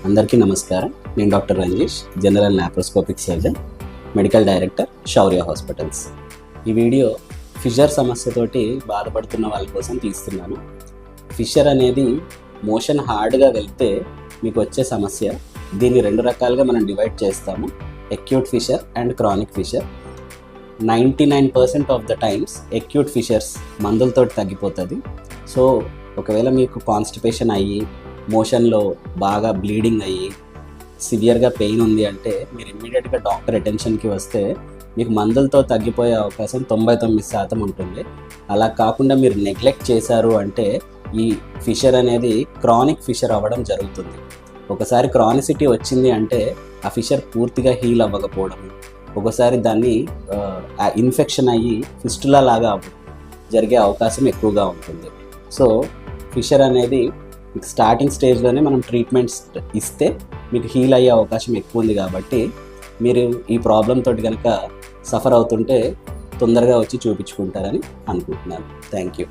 అందరికీ నమస్కారం. నేను doctor Ranjesh, general laparoscopic surgeon, medical director Shaurya hospitals. ఈ వీడియో ఫిషర్ సమస్యతోటి బాధపడుతున్న వాళ్ళ కోసం తీస్తున్నాను. ఫిషర్ అనేది మోషన్ హార్డ్గా వెళ్తే మీకు వచ్చే సమస్య. దీన్ని రెండు రకాలుగా మనం డివైడ్ చేస్తాము, acute fissure and chronic fissure. 99% of the times acute fissures మందులతో తగ్గిపోతుంది. సో ఒకవేళ మీకు కాన్స్టిపేషన్ అయ్యి మోషన్లో బాగా బ్లీడింగ్ అయ్యి సివియర్గా పెయిన్ ఉంది అంటే మీరు ఇమ్మీడియట్గా డాక్టర్ అటెన్షన్కి వస్తే మీకు మందులతో తగ్గిపోయే అవకాశం 99% ఉంటుంది. అలా కాకుండా మీరు నెగ్లెక్ట్ చేశారు అంటే ఈ ఫిషర్ అనేది క్రానిక్ ఫిషర్ అవ్వడం జరుగుతుంది. ఒకసారి క్రానిసిటీ వచ్చింది అంటే ఆ ఫిషర్ పూర్తిగా హీల్ అవ్వకపోవడం, ఒకసారి దాన్ని ఇన్ఫెక్షన్ అయ్యి ఫిస్టులా లాగా జరిగే అవకాశం ఎక్కువగా ఉంటుంది. సో ఫిషర్ అనేది స్టార్టింగ్ స్టేజ్లోనే మనం ట్రీట్మెంట్స్ ఇస్తే మీకు హీల్ అయ్యే అవకాశం ఎక్కువ ఉంది. కాబట్టి మీరు ఈ ప్రాబ్లం తోటి కనుక సఫర్ అవుతుంటే తొందరగా వచ్చి చూపించుకుంటారని అనుకుంటున్నాను. Thank you.